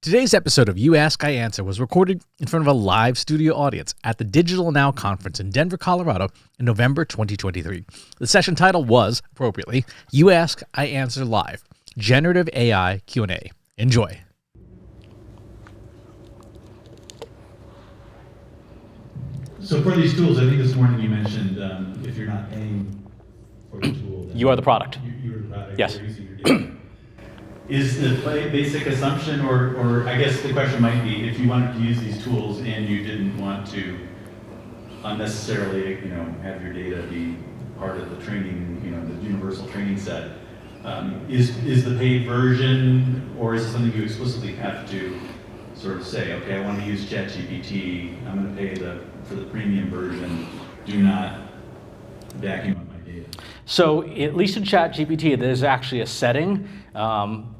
Today's episode of You Ask, I Answer was recorded in front of a live studio audience at the Digital Now conference in Denver, Colorado in November 2023. The session title was, appropriately, You Ask, I Answer Live, Generative AI Q&A. Enjoy. So for these tools, I think this morning you mentioned if you're not paying for the tool, then you are the product. You're the product. Yes. You're using your data. Is the basic assumption, or I guess the question might be, if you wanted to use these tools and you didn't want to unnecessarily, have your data be part of the training, the universal training set, is the paid version, or is it something you explicitly have to sort of say, okay, I want to use ChatGPT, I'm going to pay for the premium version, do not vacuum up my data? So at least in ChatGPT, there's actually a setting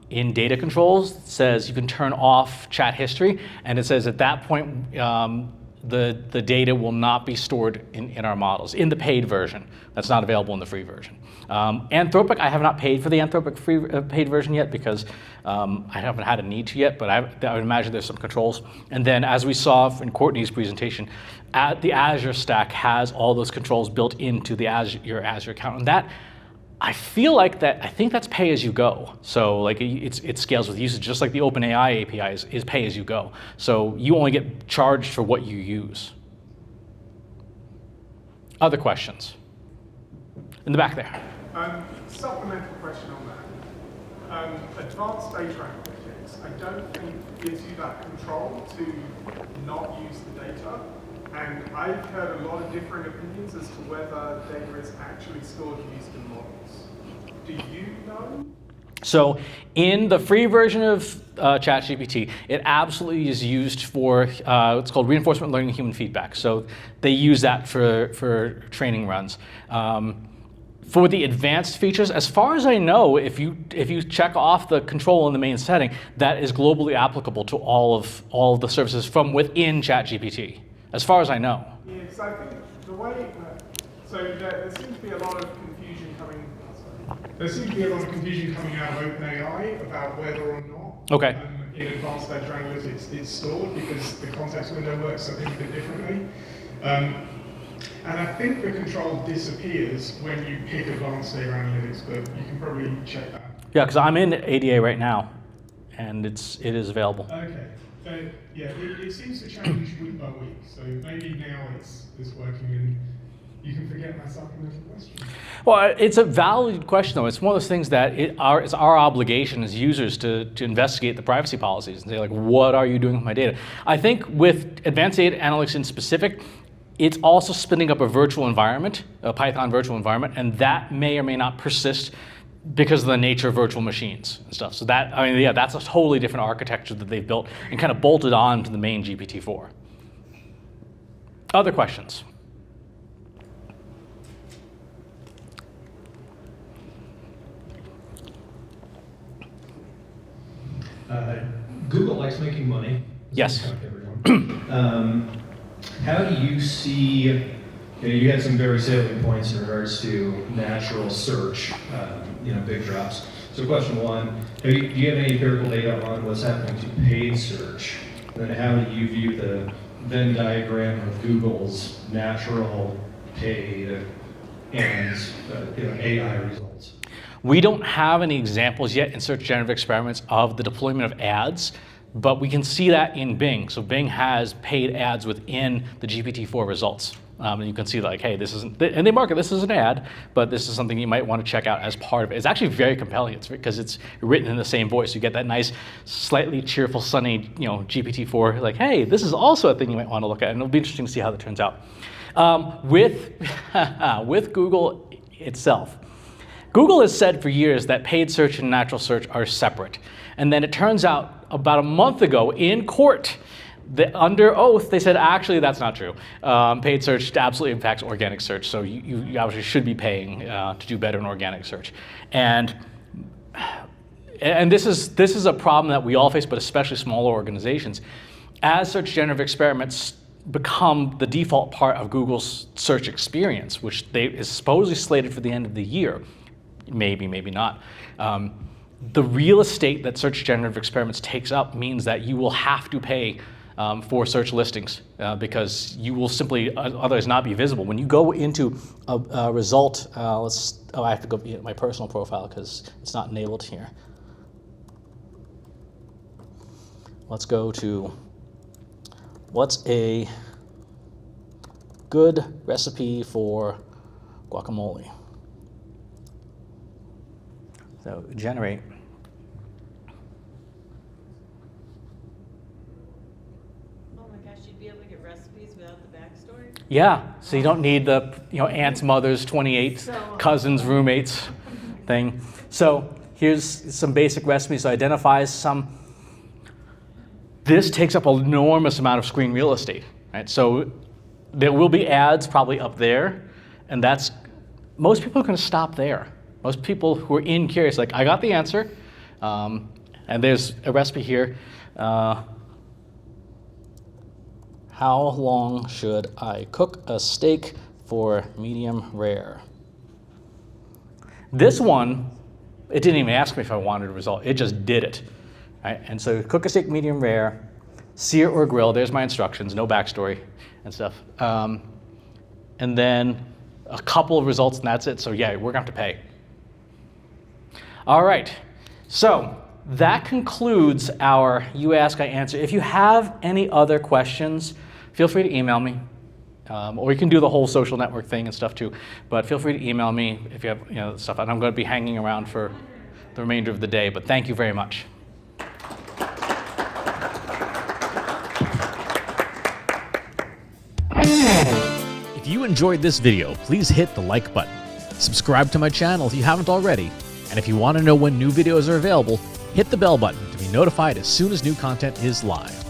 in data controls that says you can turn off chat history, and it says at that point the data will not be stored in our models, in the paid version. That's not available in the free version. Anthropic, I have not paid for the Anthropic paid version yet because I haven't had a need to yet, but I would imagine there's some controls. And then as we saw in Courtney's presentation, the Azure stack has all those controls built into your Azure account. And that, I think that's pay as you go. So like it scales with usage, just like the OpenAI API is pay as you go. So you only get charged for what you use. Other questions? In the back there. Supplemental question on that. Advanced data analytics, I don't think gives you that control to not use the data. And I've heard a lot of different opinions as to whether data is actually stored and used in models. Do you know? So in the free version of ChatGPT, it absolutely is used for, it's called reinforcement learning human feedback. So they use that for training runs. For the advanced features, as far as I know, if you check off the control in the main setting, that is globally applicable to all of the services from within ChatGPT, as far as I know. Yeah, because I think the way, there seems to be a lot of confusion coming. There seems to be a lot of confusion coming out of OpenAI about whether or not in advanced data analytics it's stored, because the context window works a little bit differently. And I think the control disappears when you pick advanced data analytics, but you can probably check that. Yeah, because I'm in ADA right now, and it is available. Okay. It seems to change week by week. So maybe now it's working, and you can forget my supplemental question. Well, it's a valid question, though. It's one of those things that it's our obligation as users to investigate the privacy policies and say, like, what are you doing with my data? I think with advanced data analytics in specific, it's also spinning up a virtual environment, a Python virtual environment, and that may or may not persist because of the nature of virtual machines and stuff. So that's a totally different architecture that they've built and kind of bolted on to the main GPT-4. Other questions? Google likes making money. Yes. How do you see, you had some very salient points in regards to natural search, big drops. So question one, do you have any empirical data on what's happening to paid search? And then how do you view the Venn diagram of Google's natural, paid, and AI results? We don't have any examples yet in search generative experiments of the deployment of ads, but we can see that in Bing. So Bing has paid ads within the GPT-4 results. And you can see like, hey, this isn't, and they mark it, this is an ad, but this is something you might want to check out as part of it. It's actually very compelling. It's because it's written in the same voice. You get that nice, slightly cheerful, sunny, GPT-4, like, hey, this is also a thing you might want to look at. And it'll be interesting to see how that turns out. With Google itself, Google has said for years that paid search and natural search are separate. And then it turns out about a month ago in court, under oath, they said, actually, that's not true. Paid search absolutely impacts organic search, so you obviously should be paying to do better in organic search. And this is a problem that we all face, but especially smaller organizations. As search generative experiments become the default part of Google's search experience, which is supposedly slated for the end of the year, maybe not. the real estate that search generative experiments takes up means that you will have to pay for search listings because you will simply otherwise not be visible. When you go into a result, I have to go to my personal profile because it's not enabled here. Let's go to what's a good recipe for guacamole. So generate. Oh my gosh, you'd be able to get recipes without the backstory? Yeah, so you don't need the aunt's mother's 28 cousins, roommates thing. So here's some basic recipes. So identifies some. This takes up an enormous amount of screen real estate, right? So there will be ads probably up there, and most people are going to stop there. Most people who are curious, like, I got the answer, and there's a recipe here. How long should I cook a steak for medium rare? This one, it didn't even ask me if I wanted a result. It just did it. Right? And so cook a steak medium rare, sear or grill. There's my instructions, no backstory and stuff. And then a couple of results, and that's it. So yeah, we're going to have to pay. All right, so that concludes our You Ask, I Answer. If you have any other questions, feel free to email me. Or you can do the whole social network thing and stuff too. But feel free to email me if you have stuff. And I'm going to be hanging around for the remainder of the day. But thank you very much. If you enjoyed this video, please hit the like button. Subscribe to my channel if you haven't already. And if you want to know when new videos are available, hit the bell button to be notified as soon as new content is live.